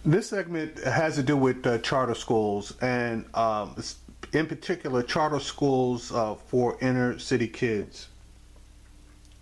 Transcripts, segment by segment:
This segment has to do with charter schools and in particular charter schools for inner city kids.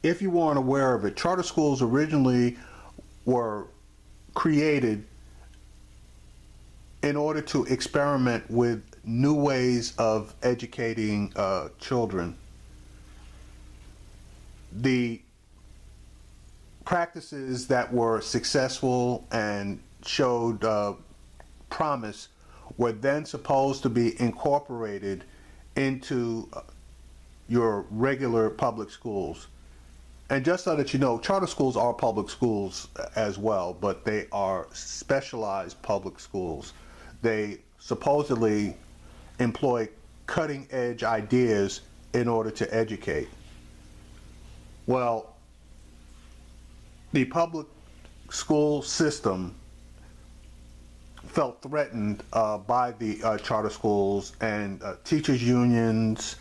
If you weren't aware of it, charter schools originally were created in order to experiment with new ways of educating children. The practices that were successful and showed promise were then supposed to be incorporated into your regular public schools. And just so that you know, charter schools are public schools as well, but they are specialized public schools. They supposedly employ cutting edge ideas in order to educate. Well, the public school system felt threatened by the charter schools, and teachers unions,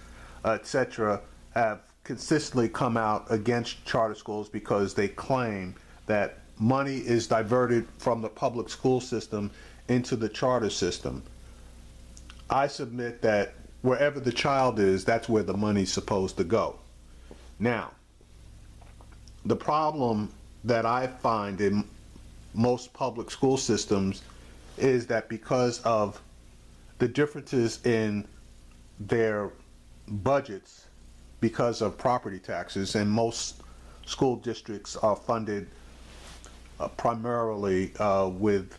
etc., have consistently come out against charter schools because they claim that money is diverted from the public school system into the charter system. I submit that wherever the child is, that's where the money's supposed to go. Now, the problem that I find in most public school systems is that because of the differences in their budgets, because of property taxes, and most school districts are funded primarily with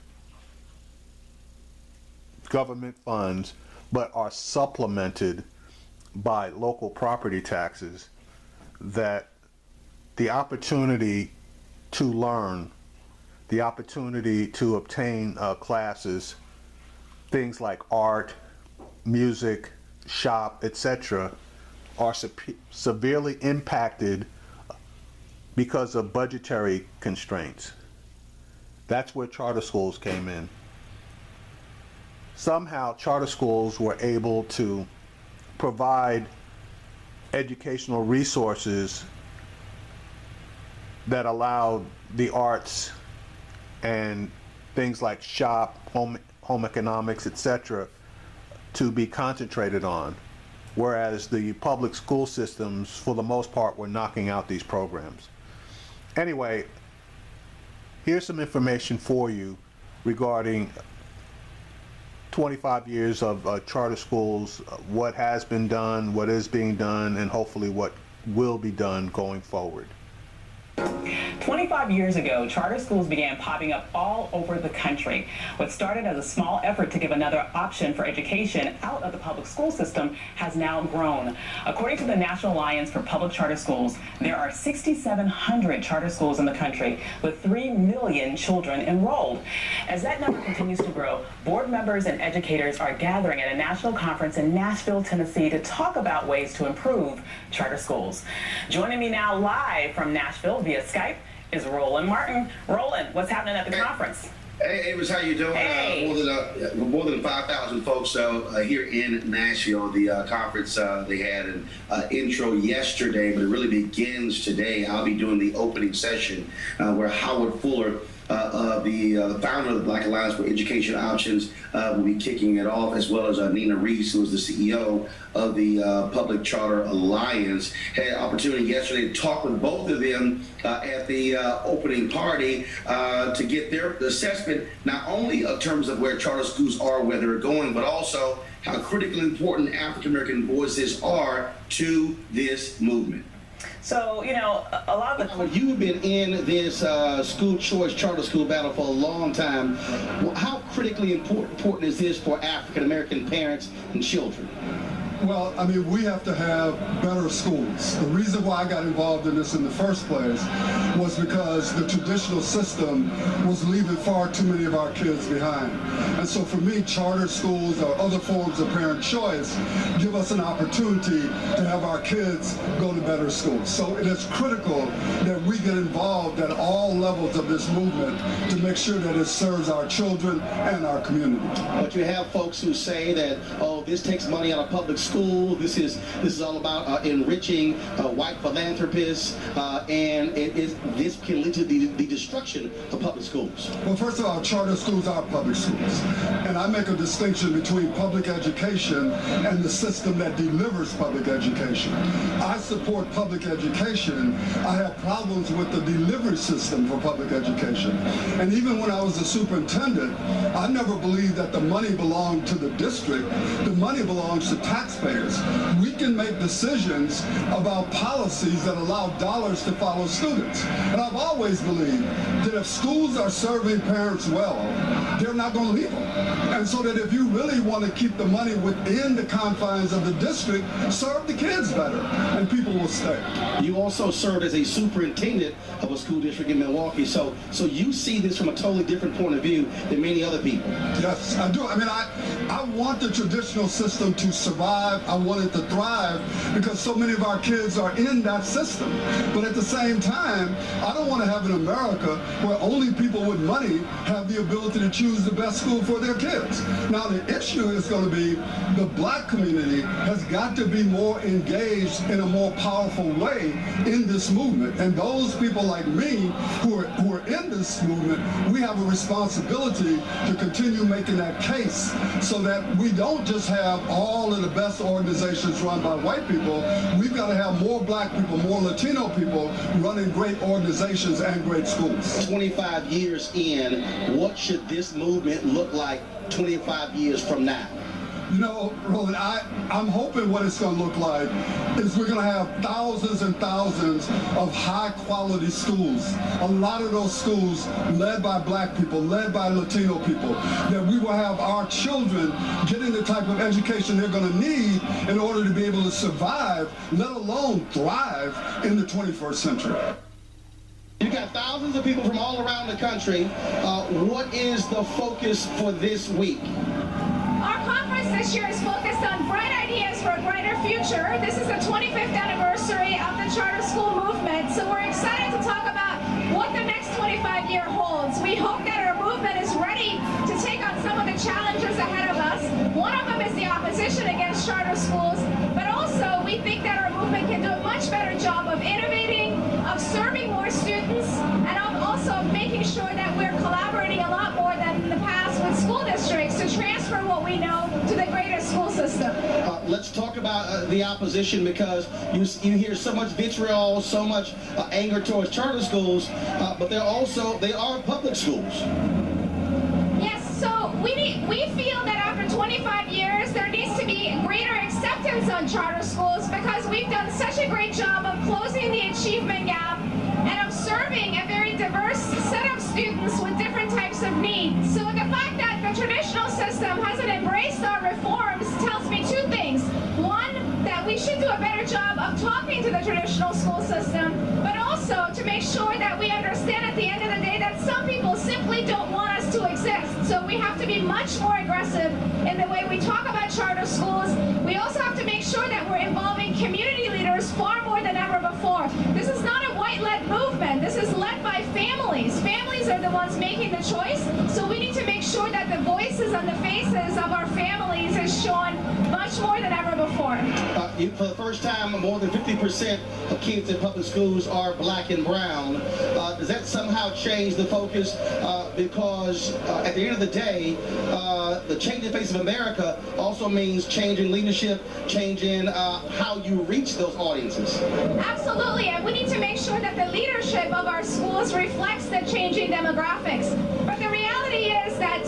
government funds, but are supplemented by local property taxes, that the opportunity to learn, the opportunity to obtain classes, things like art, music, shop, etc., are severely impacted because of budgetary constraints. That's where charter schools came in. Somehow charter schools were able to provide educational resources that allowed the arts and things like shop, home economics, etc., to be concentrated on, whereas the public school systems, for the most part, were knocking out these programs. Anyway, here's some information for you regarding 25 years of charter schools, what has been done, what is being done, and hopefully what will be done going forward. 25 years ago, charter schools began popping up all over the country. What started as a small effort to give another option for education out of the public school system has now grown. According to the National Alliance for Public Charter Schools, there are 6,700 charter schools in the country with 3 million children enrolled. As that number continues to grow, board members and educators are gathering at a national conference in Nashville, Tennessee to talk about ways to improve charter schools. Joining me now live from Nashville via Skype is Roland Martin. Roland, what's happening at the conference? Hey, Amos, how you doing? Hey. More than 5,000 folks here in Nashville. The conference, they had an intro yesterday, but it really begins today. I'll be doing the opening session where Howard Fuller, the founder of the Black Alliance for Education Options, will be kicking it off, as well as Nina Reese, who is the CEO of the Public Charter Alliance. Had an opportunity yesterday to talk with both of them at the opening party to get their assessment, not only in terms of where charter schools are, where they're going, but also how critically important African-American voices are to this movement. So, you know, a lot of the... You've been in this school choice charter school battle for a long time. How critically important is this for African-American parents and children? Well, I mean, we have to have better schools. The reason why I got involved in this in the first place was because the traditional system was leaving far too many of our kids behind. And so for me, charter schools or other forms of parent choice give us an opportunity to have our kids go to better schools. So it is critical that we get involved at all levels of this movement to make sure that it serves our children and our community. But you have folks who say that, oh, this takes money out of public schools school. This is all about enriching white philanthropists, and this can lead to the destruction of public schools. Well, first of all, charter schools are public schools. And I make a distinction between public education and the system that delivers public education. I support public education. I have problems with the delivery system for public education. And even when I was a superintendent, I never believed that the money belonged to the district. The money belongs to taxpayers. We can make decisions about policies that allow dollars to follow students. And I've always believed that if schools are serving parents well, they're not going to leave them. And so that if you really want to keep the money within the confines of the district, serve the kids better, and people will stay. You also served as a superintendent of a school district in Milwaukee, so you see this from a totally different point of view than many other people. Yes, I do. I mean, I want the traditional system to survive. I want it to thrive because so many of our kids are in that system. But at the same time, I don't want to have an America where only people with money have the ability to choose the best school for their kids. Now, the issue is going to be the black community has got to be more engaged in a more powerful way in this movement. And those people like me who are in this movement, we have a responsibility to continue making that case so that we don't just have all of the best organizations run by white people. We've got to have more black people, more Latino people running great organizations and great schools. 25 years in, what should this movement look like 25 years from now? You know, Roland, I'm hoping what it's going to look like is we're going to have thousands and thousands of high-quality schools. A lot of those schools led by black people, led by Latino people, that we will have our children getting the type of education they're going to need in order to be able to survive, let alone thrive in the 21st century. You got thousands of people from all around the country. What is the focus for this week? Our conference this year is focused on bright ideas for a brighter future. This is the 25th anniversary of the charter school movement, so we're excited to talk about what the next 25-year holds. We hope that our movement is ready to take on some of the challenges ahead of us. One of them is the opposition against charter schools, but also we think that our movement can do a much better job of innovating, of serving more students, and of also making sure that we're collaborating a lot more than in the past with school districts to transfer what we know to the greater school system. Let's talk about the opposition, because you hear so much vitriol, so much anger towards charter schools, but they are public schools. Yes, so we feel that after 25 years there needs to be greater acceptance on charter schools because we've done such a great job of closing the achievement gap and of serving a very diverse set of students with different types of needs. So the fact that the traditional system hasn't embraced our reforms tells me two things. One, that we should do a better job of talking to the traditional school system, but also to make sure that we understand at the end of the day that some people simply don't want us to exist. So we have to be much more aggressive in the way we talk about charter schools. We also have to make sure that we're involving community leaders far more than ever before. This is not a white-led movement. This is led by families. Families are the ones making the choice, so we need to make sure that the voices and the faces of our families is shown much more than ever before. For the first time, more than 50% of kids in public schools are black and brown. Does that somehow change the focus? Because at the end of the day, the changing face of America also means changing leadership, changing how you reach those audiences. Absolutely, and we need to make sure that the leadership of our schools reflects the changing demographics. But the reality is that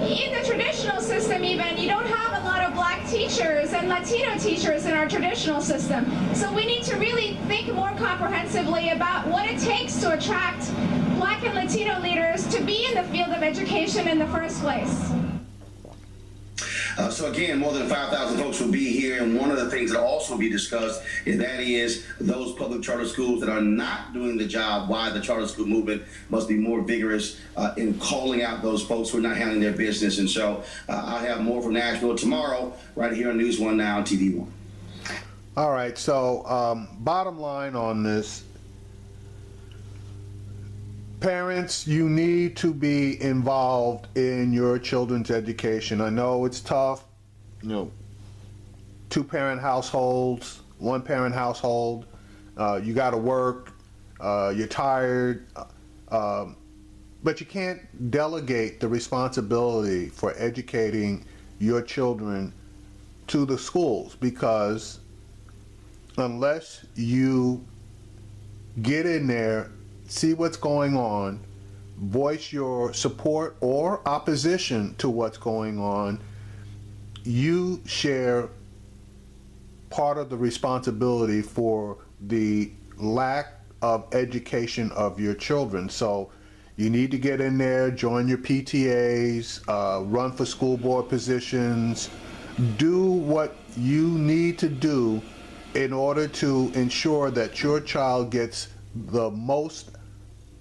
in the traditional system even, you don't have a lot of black teachers and Latino teachers in our traditional system. So we need to really think more comprehensively about what it takes to attract black and Latino leaders to be in the field of education in the first place. So again, more than 5,000 folks will be here, and one of the things that will also be discussed is those public charter schools that are not doing the job, why the charter school movement must be more vigorous in calling out those folks who are not handling their business. And so I'll have more from Nashville tomorrow right here on News One Now, TV One. All right, so bottom line on this, parents, you need to be involved in your children's education. I know it's tough. two-parent households, one-parent household, you got to work, you're tired, but you can't delegate the responsibility for educating your children to the schools, because unless you get in there, see what's going on, voice your support or opposition to what's going on, you share part of the responsibility for the lack of education of your children. So you need to get in there, join your PTAs, run for school board positions, do what you need to do in order to ensure that your child gets the most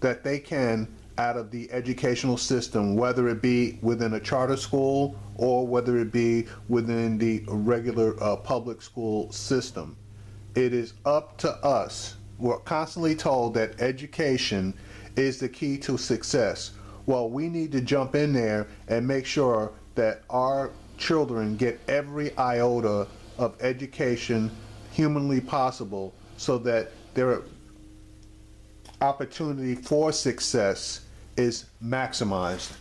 that they can out of the educational system, whether it be within a charter school or whether it be within the regular public school system. It is up to us. We're constantly told that education is the key to success. Well, we need to jump in there and make sure that our children get every iota of education humanly possible so that their opportunity for success is maximized.